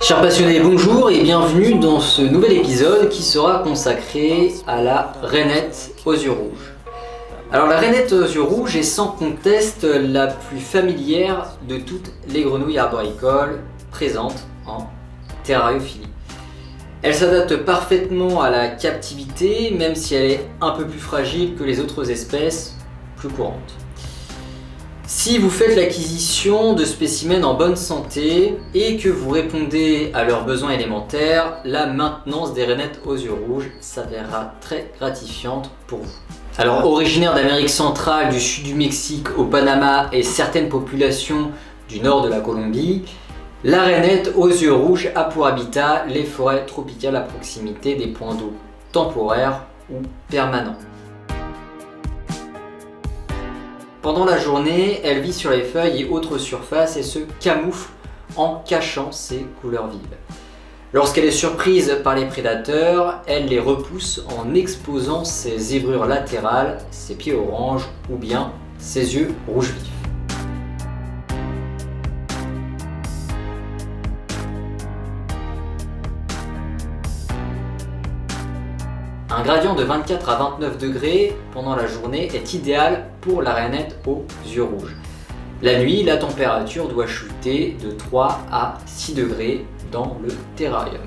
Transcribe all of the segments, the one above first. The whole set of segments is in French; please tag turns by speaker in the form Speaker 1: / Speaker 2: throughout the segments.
Speaker 1: Chers passionnés, bonjour et bienvenue dans ce nouvel épisode qui sera consacré à la rainette aux yeux rouges. Alors la rainette aux yeux rouges est sans conteste la plus familière de toutes les grenouilles arboricoles présentes en terrariophilie. Elle s'adapte parfaitement à la captivité, même si elle est un peu plus fragile que les autres espèces plus courantes. Si vous faites l'acquisition de spécimens en bonne santé et que vous répondez à leurs besoins élémentaires, la maintenance des rainettes aux yeux rouges s'avérera très gratifiante pour vous. Alors originaire d'Amérique centrale, du sud du Mexique au Panama et certaines populations du nord de la Colombie, la rainette aux yeux rouges a pour habitat les forêts tropicales à proximité des points d'eau temporaires ou permanents. Pendant la journée, elle vit sur les feuilles et autres surfaces et se camoufle en cachant ses couleurs vives. Lorsqu'elle est surprise par les prédateurs, elle les repousse en exposant ses zébrures latérales, ses pieds orange ou bien ses yeux rouge vif. Un gradient de 24 à 29 degrés pendant la journée est idéal pour la rainette aux yeux rouges. La nuit, la température doit chuter de 3 à 6 degrés dans le terrarium.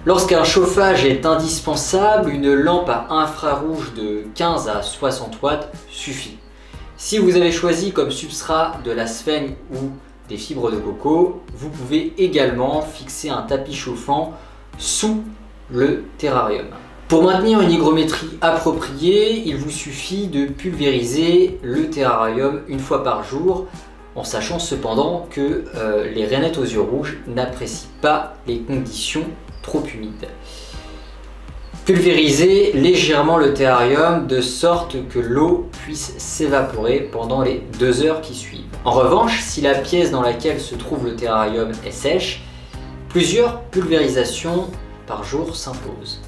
Speaker 1: Lorsqu'un chauffage est indispensable, une lampe à infrarouge de 15 à 60 watts suffit. Si vous avez choisi comme substrat de la sphène ou des fibres de coco, vous pouvez également fixer un tapis chauffant sous le terrarium. Pour maintenir une hygrométrie appropriée, il vous suffit de pulvériser le terrarium une fois par jour, en sachant cependant que les rainettes aux yeux rouges n'apprécient pas les conditions trop humides. Pulvérisez légèrement le terrarium de sorte que l'eau puisse s'évaporer pendant les 2 heures qui suivent. En revanche, si la pièce dans laquelle se trouve le terrarium est sèche, plusieurs pulvérisations par jour s'impose.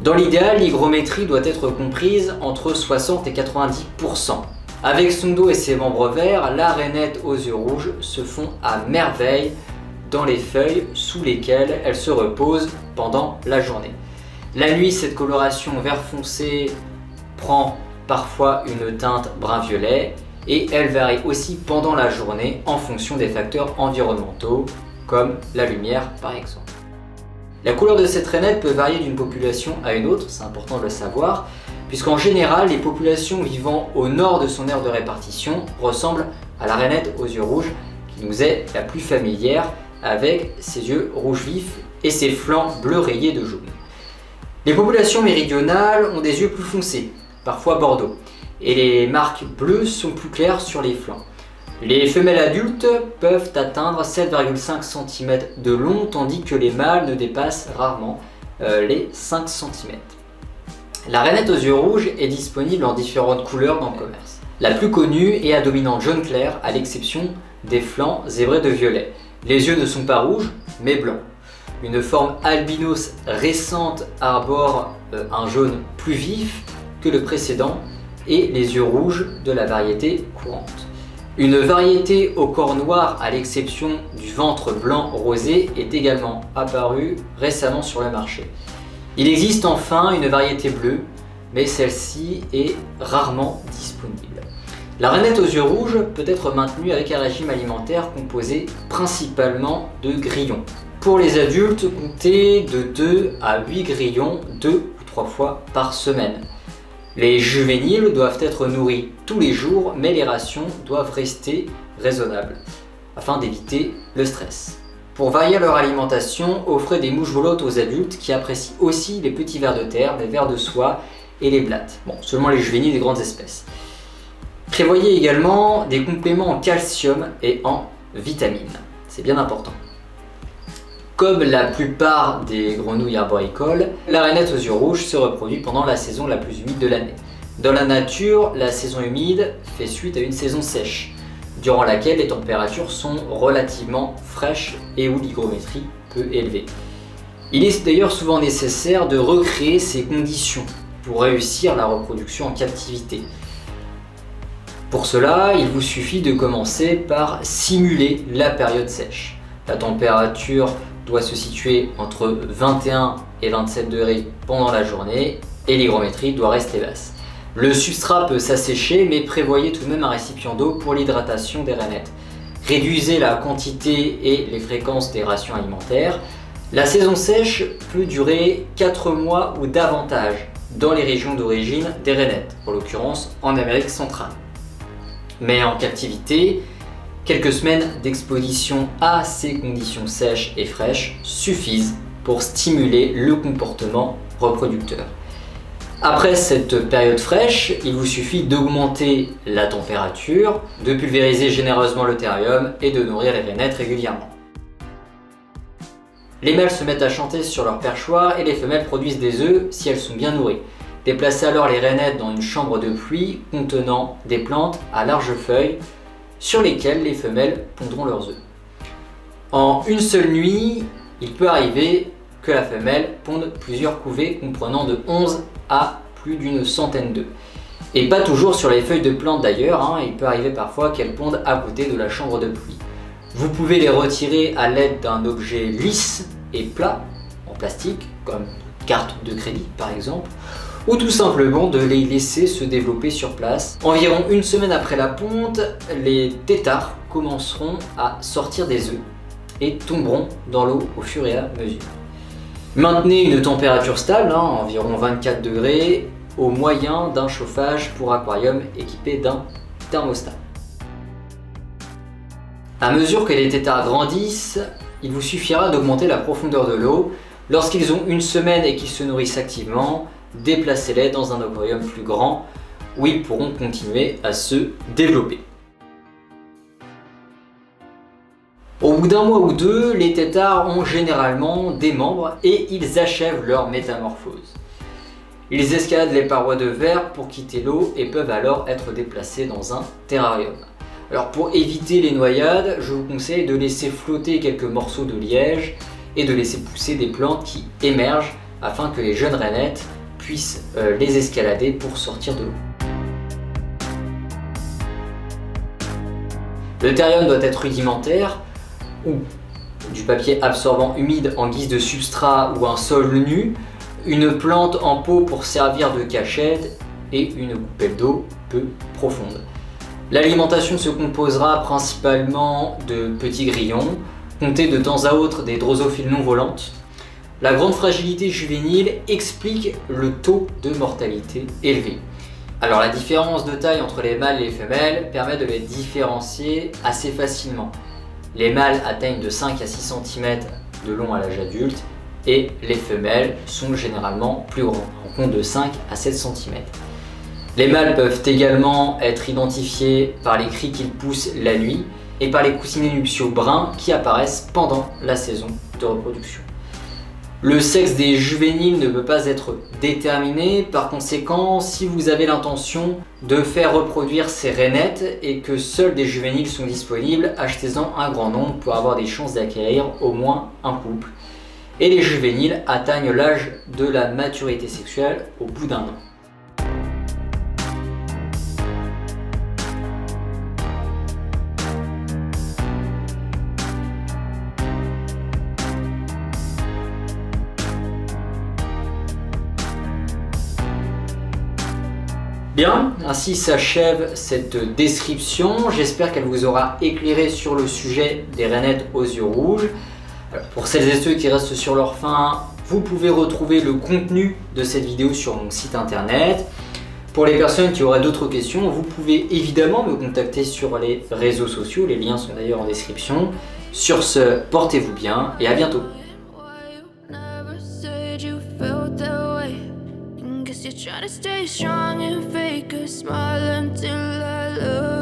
Speaker 1: Dans l'idéal, l'hygrométrie doit être comprise entre 60 et 90%. Avec son dos et ses membres verts, la rainette aux yeux rouges se fond à merveille dans les feuilles sous lesquelles elle se repose pendant la journée. La nuit, cette coloration vert foncé prend parfois une teinte brun-violet et elle varie aussi pendant la journée en fonction des facteurs environnementaux comme la lumière par exemple. La couleur de cette rainette peut varier d'une population à une autre, c'est important de le savoir, puisqu'en général, les populations vivant au nord de son aire de répartition ressemblent à la rainette aux yeux rouges, qui nous est la plus familière, avec ses yeux rouges vifs et ses flancs bleus rayés de jaune. Les populations méridionales ont des yeux plus foncés, parfois bordeaux, et les marques bleues sont plus claires sur les flancs. Les femelles adultes peuvent atteindre 7,5 cm de long, tandis que les mâles ne dépassent rarement les 5 cm. La rainette aux yeux rouges est disponible en différentes couleurs dans le commerce. La plus connue est à dominante jaune clair, à l'exception des flancs zébrés de violet. Les yeux ne sont pas rouges, mais blancs. Une forme albinos récente arbore un jaune plus vif que le précédent et les yeux rouges de la variété courante. Une variété au corps noir, à l'exception du ventre blanc rosé, est également apparue récemment sur le marché. Il existe enfin une variété bleue, mais celle-ci est rarement disponible. La rainette aux yeux rouges peut être maintenue avec un régime alimentaire composé principalement de grillons. Pour les adultes, comptez de 2 à 8 grillons 2 ou 3 fois par semaine. Les juvéniles doivent être nourris tous les jours, mais les rations doivent rester raisonnables, afin d'éviter le stress. Pour varier leur alimentation, offrez des mouches volantes aux adultes qui apprécient aussi les petits vers de terre, les vers de soie et les blattes. Bon, seulement les juvéniles des grandes espèces. Prévoyez également des compléments en calcium et en vitamines. C'est bien important. Comme la plupart des grenouilles arboricoles, la rainette aux yeux rouges se reproduit pendant la saison la plus humide de l'année. Dans la nature, la saison humide fait suite à une saison sèche, durant laquelle les températures sont relativement fraîches et où l'hygrométrie peu élevée. Il est d'ailleurs souvent nécessaire de recréer ces conditions pour réussir la reproduction en captivité. Pour cela, il vous suffit de commencer par simuler la période sèche. La température doit se situer entre 21 et 27 degrés pendant la journée et l'hygrométrie doit rester basse. Le substrat peut s'assécher, mais prévoyez tout de même un récipient d'eau pour l'hydratation des rainettes. Réduisez la quantité et les fréquences des rations alimentaires. La saison sèche peut durer 4 mois ou davantage dans les régions d'origine des rainettes, en l'occurrence en Amérique centrale. Mais en captivité, quelques semaines d'exposition à ces conditions sèches et fraîches suffisent pour stimuler le comportement reproducteur. Après cette période fraîche, il vous suffit d'augmenter la température, de pulvériser généreusement le terrarium et de nourrir les rainettes régulièrement. Les mâles se mettent à chanter sur leur perchoir et les femelles produisent des œufs si elles sont bien nourries. Déplacez alors les rainettes dans une chambre de pluie contenant des plantes à larges feuilles sur lesquelles les femelles pondront leurs œufs. En une seule nuit, il peut arriver que la femelle ponde plusieurs couvées comprenant de 11 à plus d'une centaine d'œufs. Et pas toujours sur les feuilles de plantes d'ailleurs, il peut arriver parfois qu'elles pondent à côté de la chambre de pluie. Vous pouvez les retirer à l'aide d'un objet lisse et plat, en plastique, comme une carte de crédit par exemple, ou tout simplement de les laisser se développer sur place. Environ une semaine après la ponte, les têtards commenceront à sortir des œufs et tomberont dans l'eau au fur et à mesure. Maintenez une température stable, environ 24 degrés, au moyen d'un chauffage pour aquarium équipé d'un thermostat. À mesure que les têtards grandissent, il vous suffira d'augmenter la profondeur de l'eau. Lorsqu'ils ont une semaine et qu'ils se nourrissent activement, déplacez-les dans un aquarium plus grand où ils pourront continuer à se développer. Au bout d'un mois ou deux, les têtards ont généralement des membres et ils achèvent leur métamorphose. Ils escaladent les parois de verre pour quitter l'eau et peuvent alors être déplacés dans un terrarium. Alors pour éviter les noyades, je vous conseille de laisser flotter quelques morceaux de liège et de laisser pousser des plantes qui émergent afin que les jeunes rainettes puissent les escalader pour sortir de l'eau. Le terrarium doit être rudimentaire ou du papier absorbant humide en guise de substrat ou un sol nu, une plante en pot pour servir de cachette et une coupelle d'eau peu profonde. L'alimentation se composera principalement de petits grillons, comptez de temps à autre des drosophiles non volantes. La grande fragilité juvénile explique le taux de mortalité élevé. Alors la différence de taille entre les mâles et les femelles permet de les différencier assez facilement. Les mâles atteignent de 5 à 6 cm de long à l'âge adulte et les femelles sont généralement plus grandes, en compte de 5 à 7 cm. Les mâles peuvent également être identifiés par les cris qu'ils poussent la nuit et par les coussinets nuptiaux bruns qui apparaissent pendant la saison de reproduction. Le sexe des juvéniles ne peut pas être déterminé, par conséquent, si vous avez l'intention de faire reproduire ces rainettes et que seuls des juvéniles sont disponibles, achetez-en un grand nombre pour avoir des chances d'acquérir au moins un couple. Et les juvéniles atteignent l'âge de la maturité sexuelle au bout d'un an. Bien, ainsi s'achève cette description. J'espère qu'elle vous aura éclairé sur le sujet des rainettes aux yeux rouges. Alors, pour celles et ceux qui restent sur leur faim, vous pouvez retrouver le contenu de cette vidéo sur mon site internet. Pour les personnes qui auraient d'autres questions, vous pouvez évidemment me contacter sur les réseaux sociaux. Les liens sont d'ailleurs en description. Sur ce, portez-vous bien et à bientôt. You're trying to stay strong and fake a smile until I love